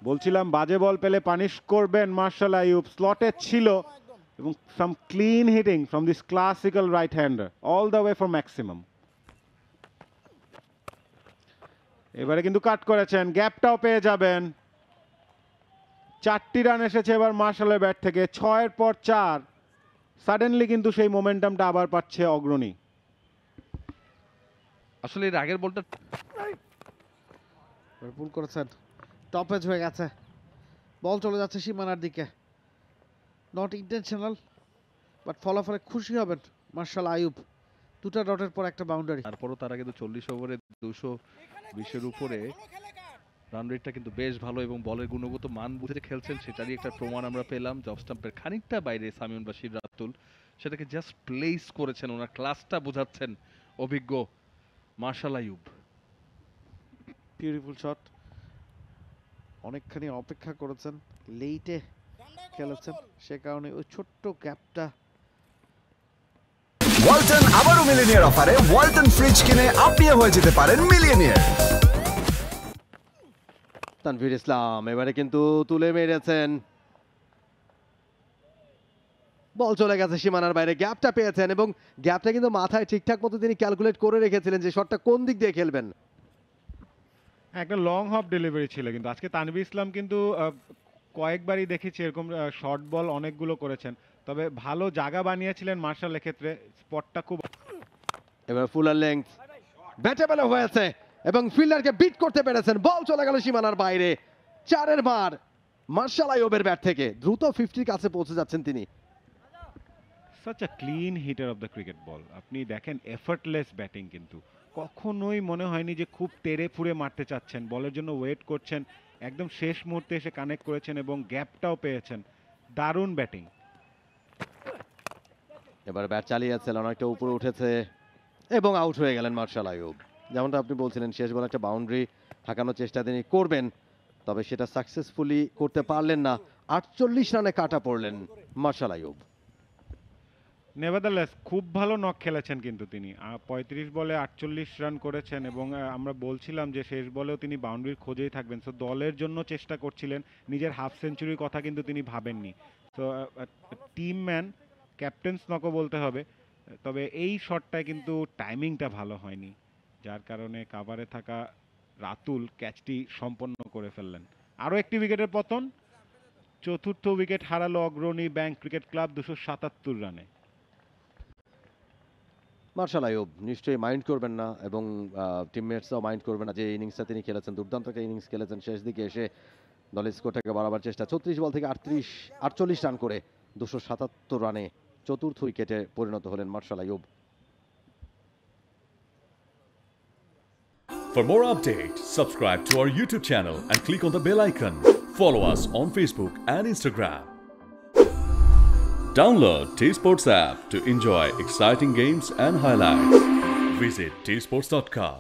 বলছিলাম বাজে বল পেলে পানিশ করবেন মার্শাল আইয়ুব, স্লটে ছিল এবং some clean hitting from this classical right hander all the way for maximum. এবারে কিন্তু কাট করেছেন, গ্যাপটাও পেয়ে যাবেন। 4টি রান এসেছে এবার মার্শালের ব্যাট থেকে, 6-এর পর 4। সাডেনলি কিন্তু সেই মোমেন্টামটা আবার পাচ্ছে অগ্রণী। আসলে এর আগের বলটা পুল করেছেন, টপ এজ হয়ে গেছে, বল চলে যাচ্ছে সীমানার দিকে। নট ইন্টেনশনাল, বাট ফলাফলে খুশি হবেন মার্শাল আইয়ুব। 2টা ডটের পর একটা বাউন্ডারি। তারপরও তারা কিন্তু 40 ওভারে 220-এর উপরে রান রেটটা কিন্তু বেশ ভালো এবং বলের গুণগত মান বুঝে খেলছেন, সেটারই একটা প্রমাণ আমরা পেলাম। জব স্টাম্পের খানিকটা বাইরে সামিউন বাশির রাতুল সেটাকে জাস্ট প্লেস করেছেন, ওনার ক্লাসটা বোঝাচ্ছেন অভিজ্ঞ মার্শাল আইয়ুব। বিউটিফুল শট, অনেকখানি অপেক্ষা করেছেন, লেটে খেলেছেন, সে কারণে ওই ছোট্ট গ্যাপটা। ওয়ালটন আবারও মিলিয়নিয়ার অফারে ওয়ালটন ফ্রিজ কিনে আপনিও হয়ে যেতে পারেন মিলিয়নিয়ার। তানভীর ইসলাম এবারে কিন্তু তুলে মেরেছেন, বল চলে গেছে সীমানার বাইরে, গ্যাপটা পেয়েছেন এবং গ্যাপটা কিন্তু মাথায় ঠিকঠাক মতো তিনি ক্যালকুলেট করে রেখেছিলেন যে শটটা কোন দিক দিয়ে খেলবেন। একটা লং হপ ডেলিভারি ছিল, কিন্তু আজকে তানভীর ইসলাম কিন্তু কয়েকবারই দেখেছি এরকম শর্ট বল অনেকগুলো করেছেন, তবে ভালো জায়গা বানিয়েছিলেন মার্শালের ক্ষেত্রে, স্পটটা খুব। এবার ফুলার লেংথ ব্যাটে বেলা হয়েছে এবং ফিল্ডারকে বিট করতে পেরেছেন, বল চলে গেল সীমানার বাইরে। 4-এর মার মার্শাল আইয়ুবের ব্যাট থেকে, দ্রুত 50-র কাছে পৌঁছে যাচ্ছেন তিনি। Such a clean hitter of the cricket ball. আপনি দেখেন এফর্টলেস ব্যাটিং, কিন্তু কখনোই মনে হয়নি যে খুব তেড়ে ফুড়ে মারতে চাচ্ছেন, বলের জন্য ওয়েট করছেন, একদম শেষ মুহূর্তে এসে কানেক্ট করেছেন এবং গ্যাপটাও পেয়েছেন। দারুণ ব্যাটিং। এবার ব্যাট চালিয়েছেন, অনেকটা উপরে উঠেছে এবং আউট হয়ে গেলেন মার্শাল আইয়ুব। যেমনটা আপনি বলছিলেন শেষ বলে একটা বাউন্ডারি ঠেকানোর চেষ্টা তিনি করবেন, তবে সেটা সাকসেসফুলি করতে পারলেন না। 48 রানে কাটা পড়লেন মার্শাল আইয়ুব। নেভারদারলেস খুব ভালো নক খেলেছেন কিন্তু তিনি, 35 বলে 48 রান করেছেন এবং আমরা বলছিলাম যে শেষ বলেও তিনি বাউন্ডারির খোঁজেই থাকবেন, সো দলের জন্য চেষ্টা করছিলেন, নিজের হাফ সেঞ্চুরির কথা কিন্তু তিনি ভাবেননি। তো টিম ম্যান, ক্যাপ্টেন্স নকও বলতে হবে, তবে এই শটটায় কিন্তু টাইমিংটা ভালো হয়নি, যার কারণে কাভারে থাকা রাতুল ক্যাচটি সম্পন্ন করে ফেললেন। আরও একটি উইকেটের পতন, 4র্থ উইকেট হারালো অগ্রণী ব্যাংক ক্রিকেট ক্লাব 277 রানে। মার্শাল আইয়ুব নিশ্চয়ই মাইন্ড করবেন না এবং টিমমেটসও মাইন্ড করবেন না যে ইনিংসটা তিনি খেলেছেন, দুর্দান্ত একটা ইনিংস খেলেছেন। শেষ দিকে এসে দলের স্কোরটাকে বাড়াবার চেষ্টা, 34 বল থেকে 48 রান করে 277 রানে 4র্থ উইকেটে পরিণত হলেন Marshall Ayub. For more updates, subscribe to our YouTube channel and click on the bell icon. Follow us on Facebook and Instagram. Download T-Sports app to enjoy exciting games and highlights. Visit tsports.com.